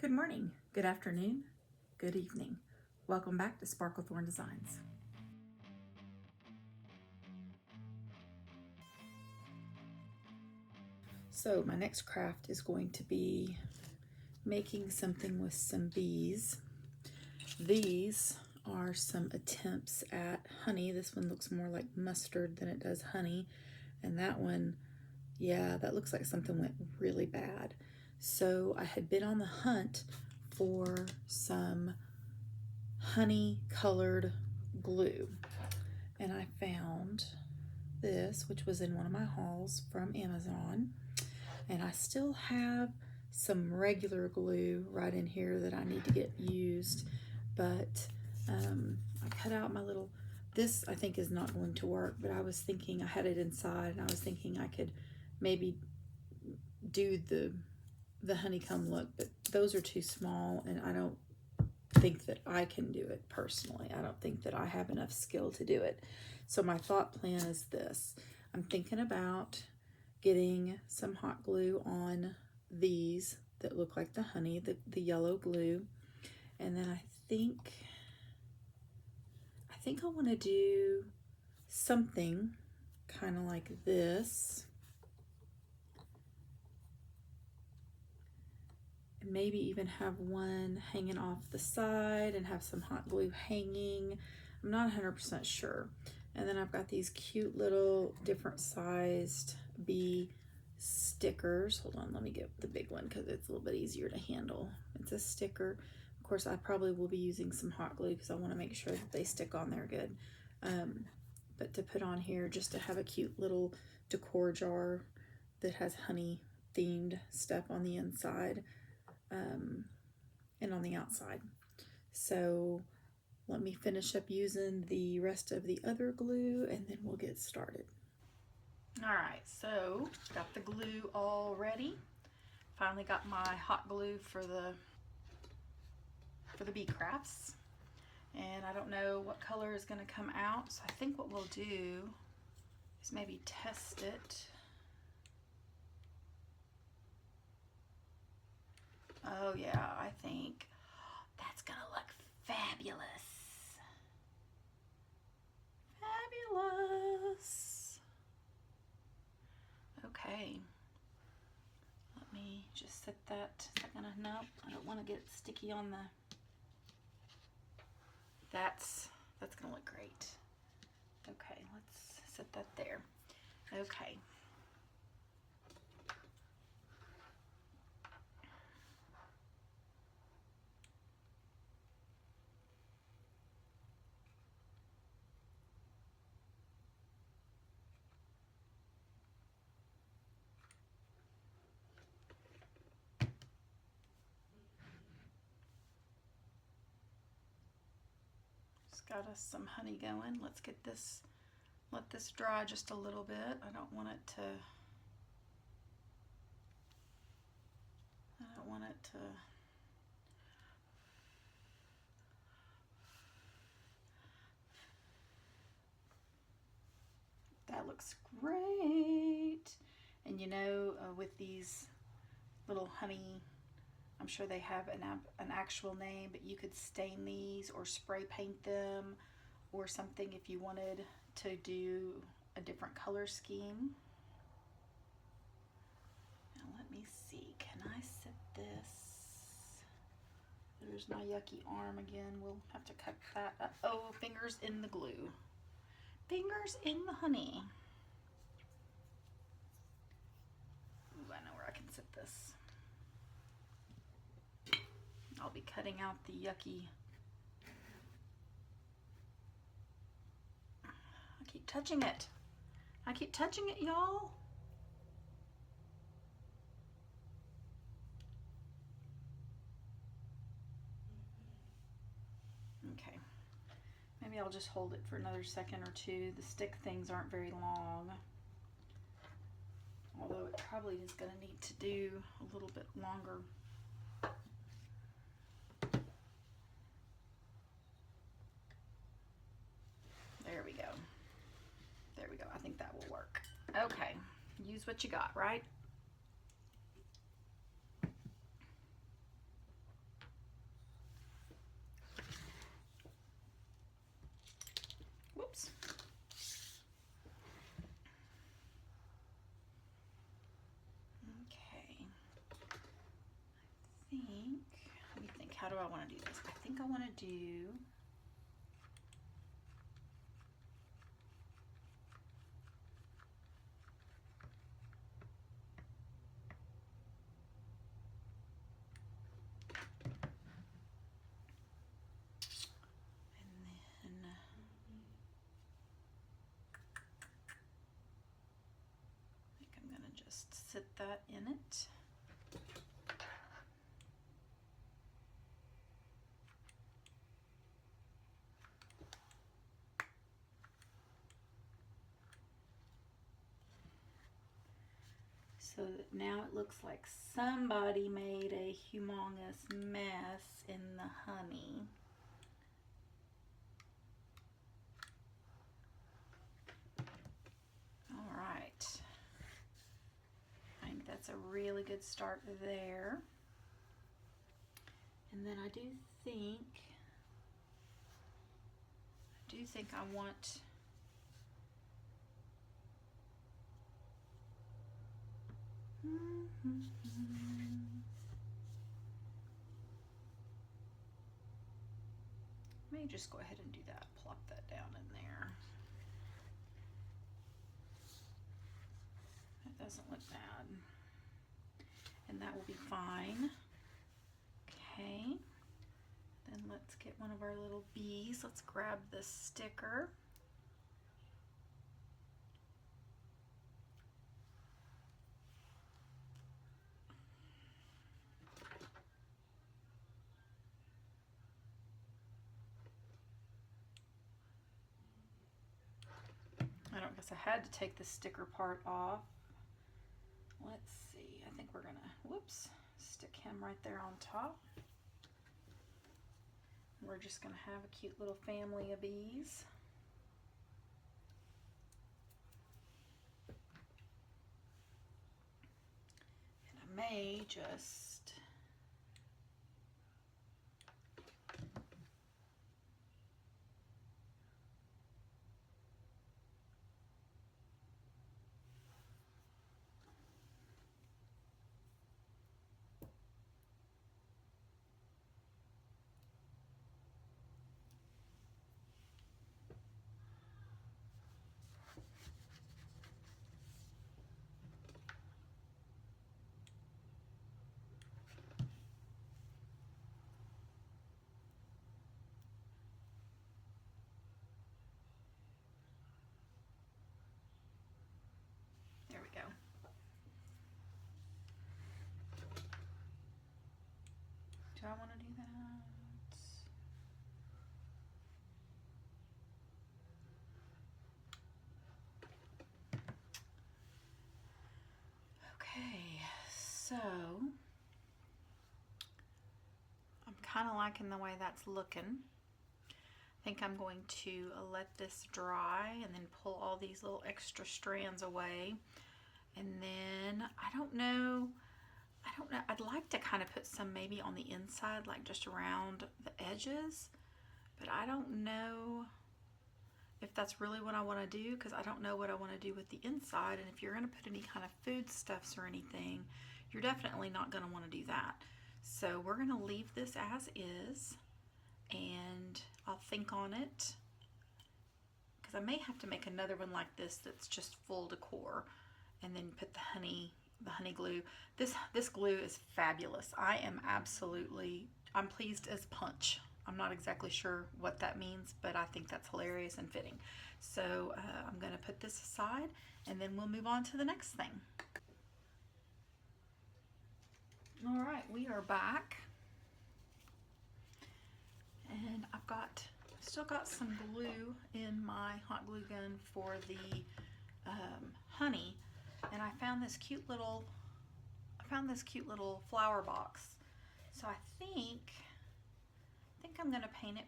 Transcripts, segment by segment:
Good morning, good afternoon, good evening. Welcome back to Sparklethorn Designs. So my next craft is going to be making something with some bees. These are some attempts at honey. This one looks more like mustard than it does honey. And that one, yeah, that looks like something went really bad. So I had been on the hunt for some honey colored glue, and I found this, which was in one of my hauls from Amazon, and I still have some regular glue right in here that I need to get used, but I cut out my little, this I think is not going to work, but I was thinking, I had it inside and I was thinking I could maybe do the honeycomb look, but those are too small and I don't think that I can do it personally. I don't think that I have enough skill to do it. So my thought plan is this. I'm thinking about getting some hot glue on these that look like the honey, the yellow glue. And then I think I want to do something kind of like this. Maybe even have one hanging off the side and have some hot glue hanging. I'm not 100% sure. And then I've got these cute little different sized bee stickers. Hold on, let me get the big one because it's a little bit easier to handle. It's a sticker. Of course, I probably will be using some hot glue because I want to make sure that they stick on there good. But to put on here, just to have a cute little decor jar that has honey themed stuff on the inside. And on the outside. So let me finish up using the rest of the other glue and then we'll get started. All right, so got the glue all ready. Finally got my hot glue for the bee crafts. And I don't know what color is going to come out, so I think what we'll do is maybe test it. Oh yeah, I think that's gonna look fabulous. Fabulous. Okay. Let me just set that. Is that gonna, nope, I don't want to get sticky on the, that's gonna look great. Okay, let's set that there. Okay. Got us some honey going. Let's get this, let this dry just a little bit. I don't want it to that looks great. And you know, with these little honey, I'm sure they have an actual name, but you could stain these or spray paint them or something if you wanted to do a different color scheme. Now let me see, can I set this? There's my yucky arm again. We'll have to cut that up. Oh, fingers in the glue. Fingers in the honey. Ooh, I know where I can set this. I'll be cutting out the yucky. I keep touching it. I keep touching it, y'all. Okay. Maybe I'll just hold it for another second or two. The stick things aren't very long. Although it probably is going to need to do a little bit longer. There we go. There we go. I think that will work. Okay. Use what you got, right? how do I want to do this? I think I want to do sit that in it. So that now it looks like somebody made a humongous mess in the honey. All right. I think that's a really good start there. And then I do think I want let me just go ahead and do that. Plop that down in there. That doesn't look bad. And that will be fine. Okay. Then let's get one of our little bees. Let's grab the sticker. I don't guess I had to take the sticker part off. Let's see. I think we're gonna, whoops, stick him right there on top. We're just gonna have a cute little family of bees. And I may just do I want to do that? Okay, so I'm kind of liking the way that's looking. I think I'm going to let this dry and then pull all these little extra strands away. And then I don't know, I'd like to kind of put some maybe on the inside, like just around the edges, but I don't know if that's really what I want to do, because I don't know what I want to do with the inside. And if you're going to put any kind of foodstuffs or anything, you're definitely not going to want to do that. So we're going to leave this as is, and I'll think on it, because I may have to make another one like this that's just full decor, and then put the honey glue. This glue is fabulous. I'm pleased as punch. I'm not exactly sure what that means, but I think that's hilarious and fitting. So I'm going to put this aside, and then we'll move on to the next thing. All right, we are back, and I've still got some glue in my hot glue gun for the honey, and I found this cute little flower box. So I think I'm gonna paint it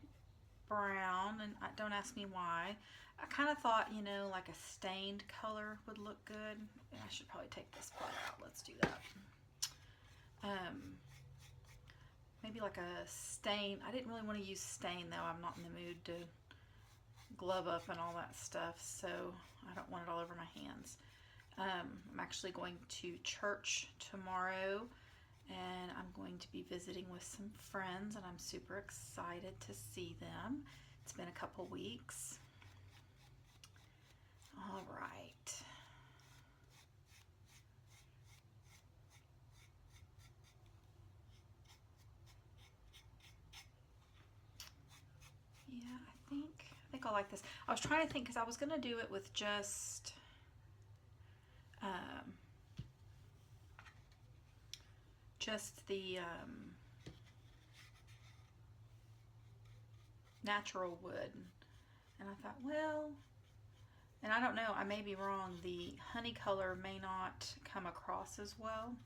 brown, and don't ask me why. I kind of thought, you know, like a stained color would look good. And I should probably take this part out. Let's do that. Maybe like a stain. I didn't really want to use stain though. I'm not in the mood to glove up and all that stuff, so I don't want it all over my hands. I'm actually going to church tomorrow, and I'm going going to be visiting with some friends, and I'm super excited to see them. It's been a couple weeks. All right. Yeah, I think I like this. I was trying to think because I was gonna do it with just the natural wood, and I thought, well, and I don't know, I may be wrong, the honey color may not come across as well,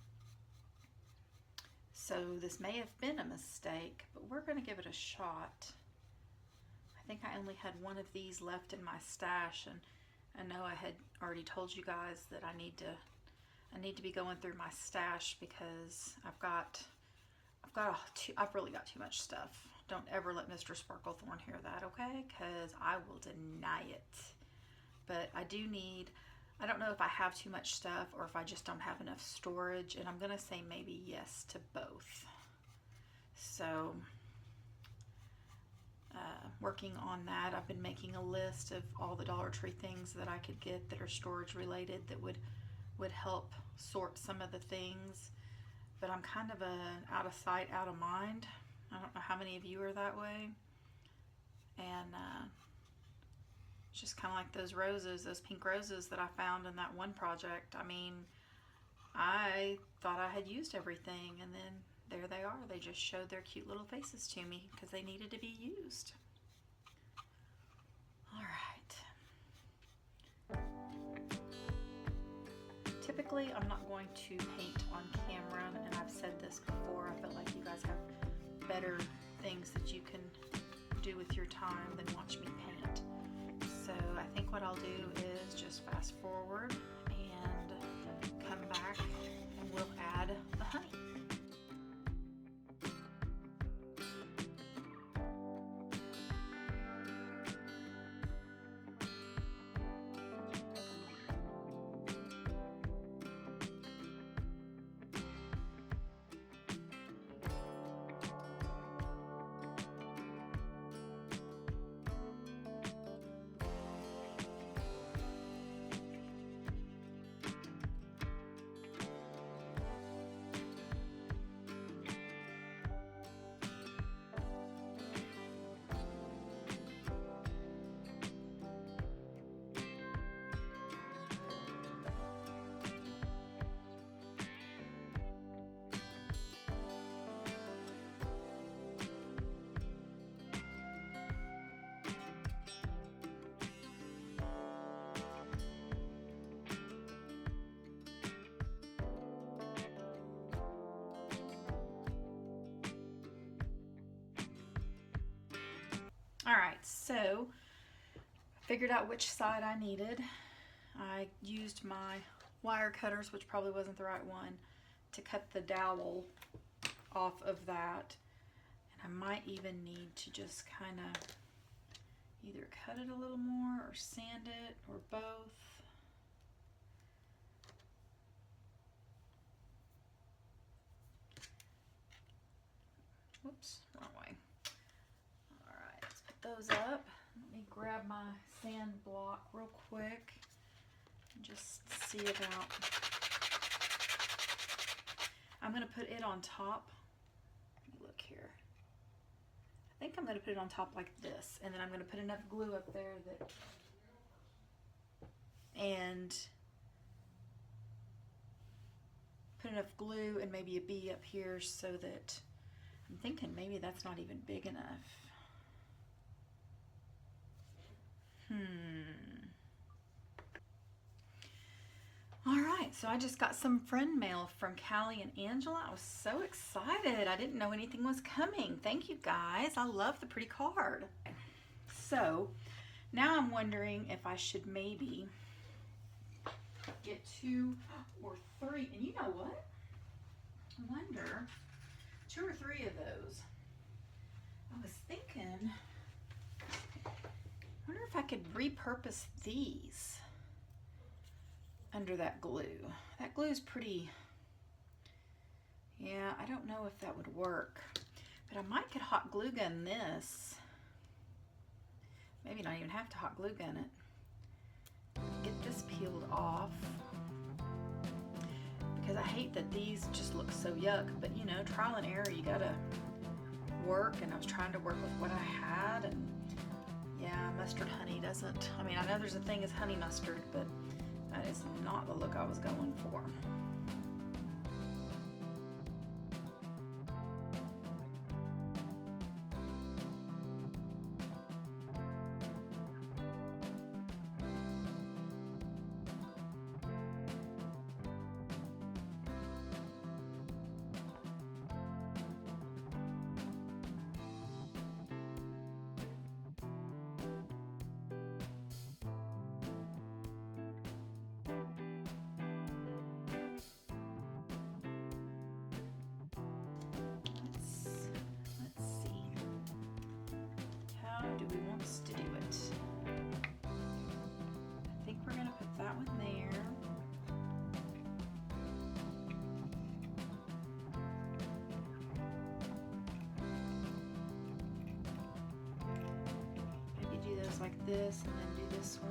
so this may have been a mistake, but we're going to give it a shot. I think I only had one of these left in my stash, and I know I had already told you guys that I need to be going through my stash because I've really got too much stuff. Don't ever let Mr. Sparklethorn hear that, okay? Because I will deny it. But I don't know if I have too much stuff or if I just don't have enough storage, and I'm gonna say maybe yes to both. So working on that. I've been making a list of all the Dollar Tree things that I could get that are storage related that would help sort some of the things. But I'm kind of out of sight, out of mind. I don't know how many of you are that way. And it's just kind of like those roses, those pink roses that I found in that one project. I mean, I thought I had used everything, and then there they are. They just showed their cute little faces to me because they needed to be used. All right. Typically, I'm not going to paint on camera, and I've said this before. I feel like you guys have better things that you can do with your time than watch me paint. So I think what I'll do is just fast forward and come back and we'll add the honey. All right, so I figured out which side I needed. I used my wire cutters, which probably wasn't the right one, to cut the dowel off of that. And I might even need to just kind of either cut it a little more or sand it or both. Whoops, wrong way. All right, let's put those up. Let me grab my sand block real quick and just see about. I'm going to put it on top. Let me look here. I think I'm going to put it on top like this, and then I'm going to put enough glue up there that, and put enough glue and maybe a bee up here so that, I'm thinking maybe that's not even big enough. All right, so I just got some friend mail from Callie and Angela. I was so excited. I didn't know anything was coming. Thank you guys. I love the pretty card. So now I'm wondering if I should maybe get 2 or 3. And you know what? I wonder, 2 or 3 of those. I was thinking, I wonder if I could repurpose these under that glue. That glue is pretty, Yeah, I don't know if that would work, but I might could hot glue gun this. Maybe not even have to hot glue gun it. Get this peeled off, because I hate that these just look so yuck, but you know, trial and error, you gotta work, and I was trying to work with what I had, and yeah, mustard honey doesn't, I mean, I know there's a thing as honey mustard, but that is not the look I was going for. Do we want us to do it? I think we're gonna put that one there. Maybe do those like this and then do this one.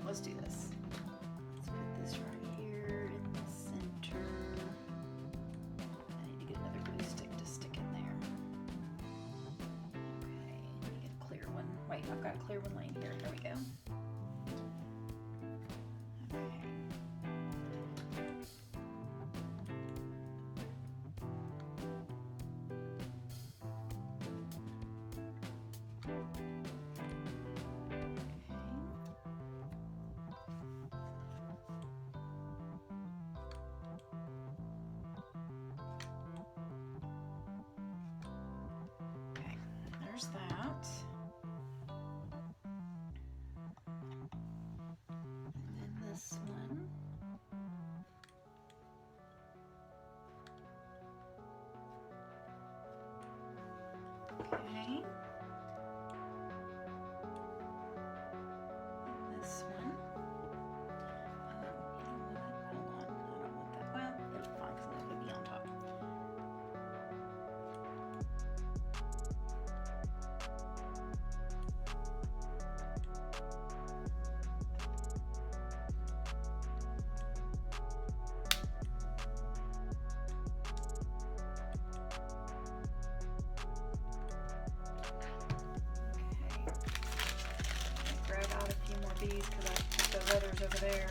Let's do this. Let's put this right here in the center. I need to get another glue stick to stick in there. Okay, I need a clear one. Wait, I've got a clear one laying here. There we go. There's that. And then this one. Okay. And this one. You know what? Hold on. I don't want that. Well, it'll be fine because I'm going to be on top. These because I put the letters over there.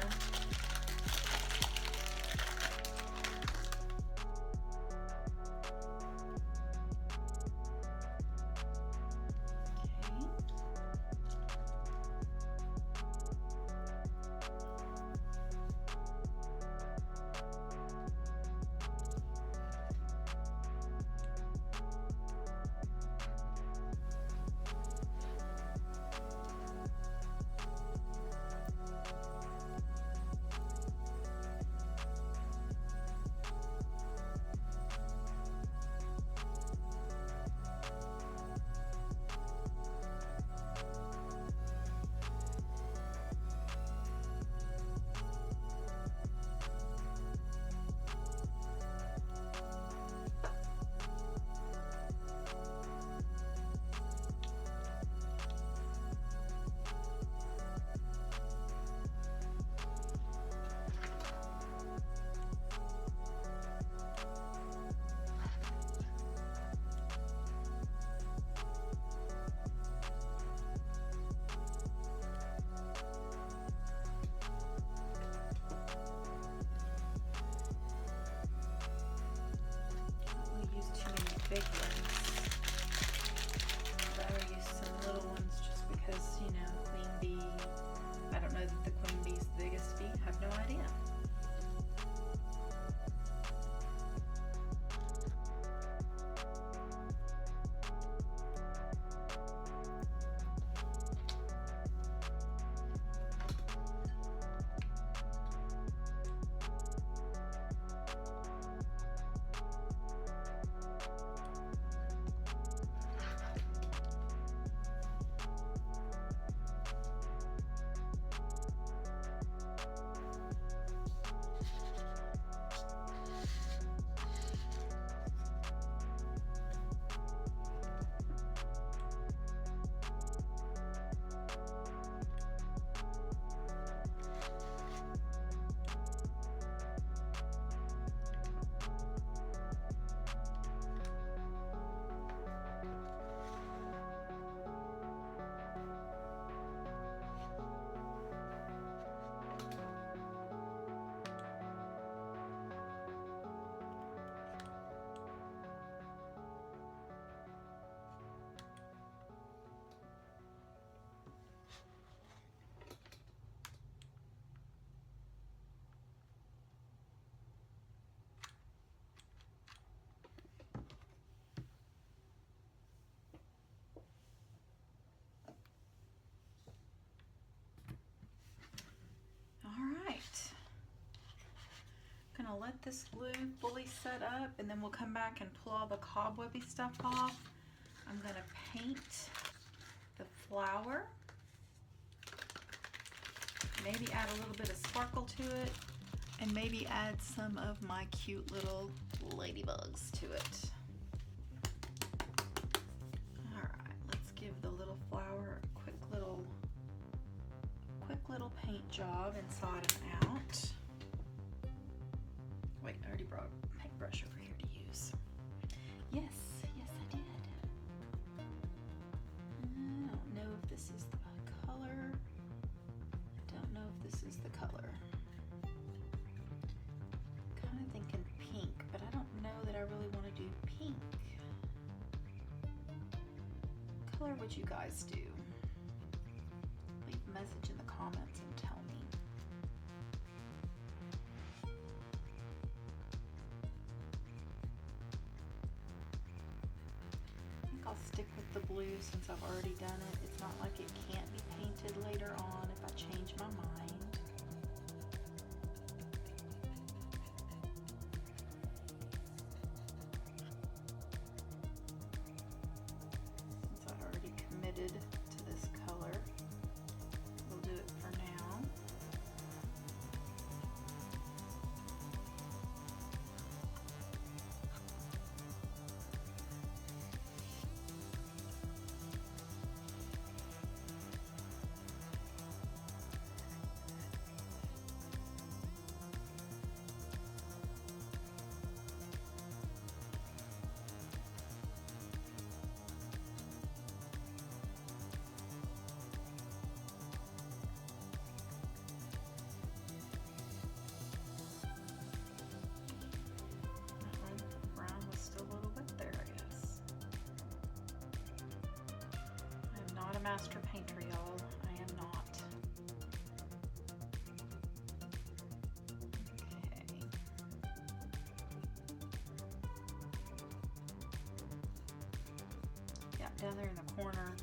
this glue fully set up, and then we'll come back and pull all the cobwebby stuff off. I'm gonna paint the flower. Maybe add a little bit of sparkle to it, and maybe add some of my cute little ladybugs to it. All right, let's give the little flower a quick little paint job inside and out. Wait, I already brought a paintbrush over here to use. Yes, I did. I don't know if this is the color. I don't know if this is the color. Kind of thinking pink, but I don't know that I really want to do pink. What color would you guys do? Leave a message in the comments and tell me. I think I'll stick with the blue since I've already done it. It's not like it can't be painted later on if I change my mind. Since I've already committed to this color, we'll do it for now. Master painter, y'all. I am not. Okay. Yeah, down there in the corner.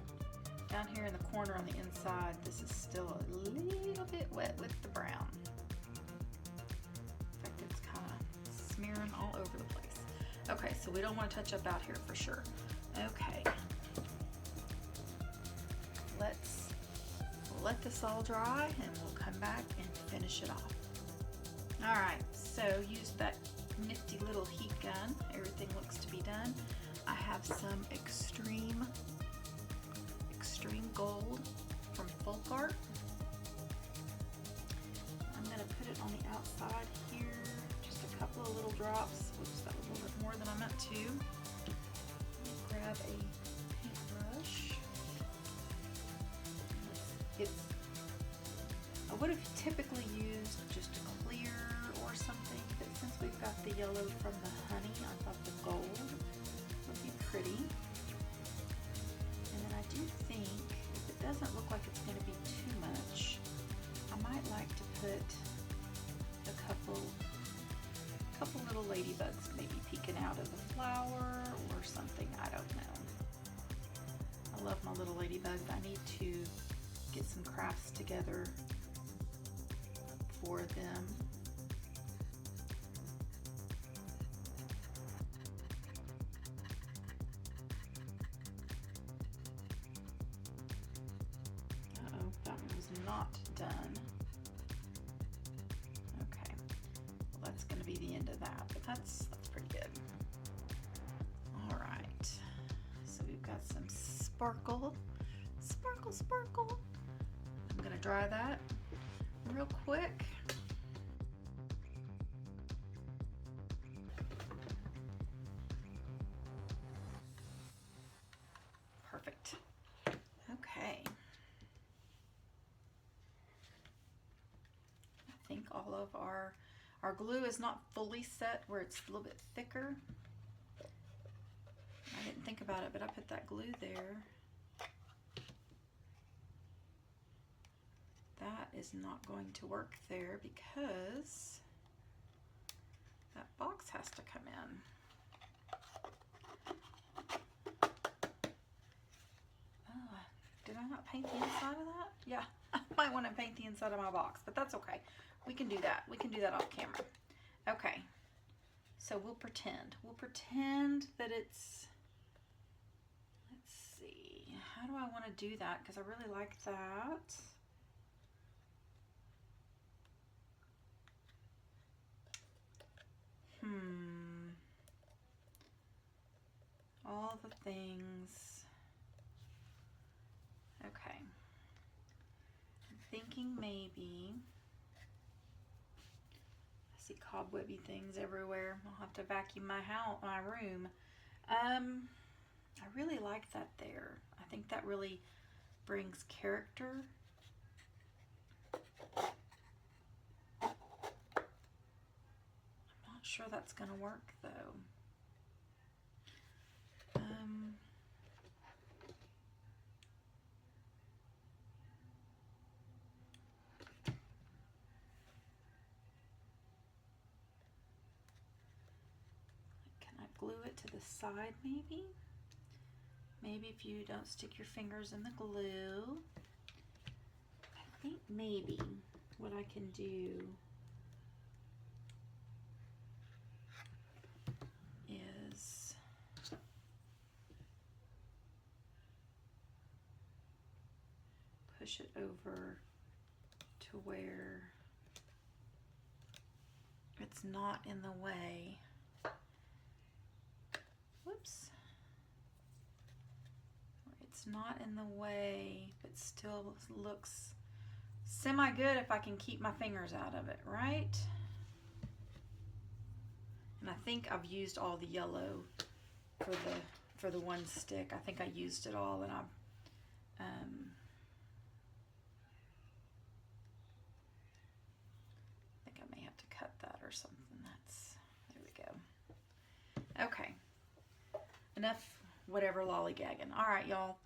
Down here in the corner on the inside, this is still a little bit wet with the brown. In fact, it's kind of smearing all over the place. Okay, so we don't want to touch up out here for sure. Okay. Let's let this all dry and we'll come back and finish it off. All right, so use that nifty little heat gun. Everything looks to be done. I have some extreme gold from Folk Art. I'm gonna put it on the outside here, just a couple of little drops. Whoops, that was a little bit more than I meant to. Grab a paintbrush. I would have typically used just a clear or something, but since we've got the yellow from the honey, I thought the gold would be pretty. And then I do think, if it doesn't look like it's going to be too much, I might like to put a couple little ladybugs maybe peeking out of the flower or something. I don't know. I love my little ladybugs. I need to get some crafts together for them. Uh-oh, that one was not done. Okay, well, that's going to be the end of that, but that's pretty good. All right, so we've got some sparkle. I'm gonna dry that real quick. Perfect. Okay. I think all of our glue is not fully set where it's a little bit thicker. I didn't think about it, but I put that glue there. That is not going to work there because that box has to come in. Oh, did I not paint the inside of that? Yeah, I might want to paint the inside of my box, but that's okay. We can do that. We can do that off camera. Okay, So we'll pretend. We'll pretend that it's, let's see, how do I want to do that? Because I really like that. All the things. Okay. I'm thinking maybe, I see cobwebby things everywhere. I'll have to vacuum my house, my room. I really like that there. I think that really brings character. I'm not sure that's gonna work though. Can I glue it to the side maybe? Maybe if you don't stick your fingers in the glue. I think maybe what I can do is push it over to where it's not in the way. Whoops. It's not in the way, but still looks semi-good if I can keep my fingers out of it, right? And I think I've used all the yellow for the one stick. I think I used it all, and I think I may have to cut that or something. There we go. Okay. Enough whatever lollygagging. All right, y'all.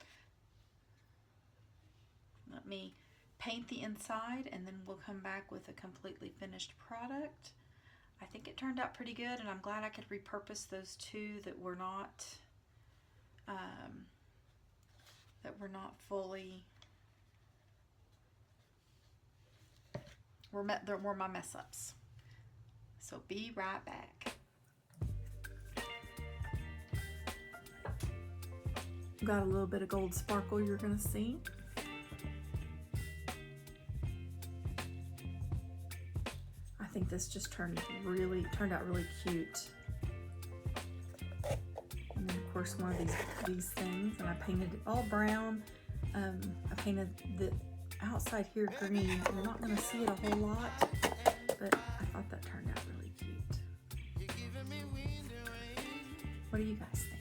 Let me paint the inside, and then we'll come back with a completely finished product. I think it turned out pretty good, and I'm glad I could repurpose those two that were not fully, were my mess ups. So be right back. Got a little bit of gold sparkle you're gonna see. I think this just turned out really cute. And then of course one of these things, and I painted it all brown. I painted the outside here green. You're not gonna see it a whole lot, but I thought that turned out really cute. What do you guys think?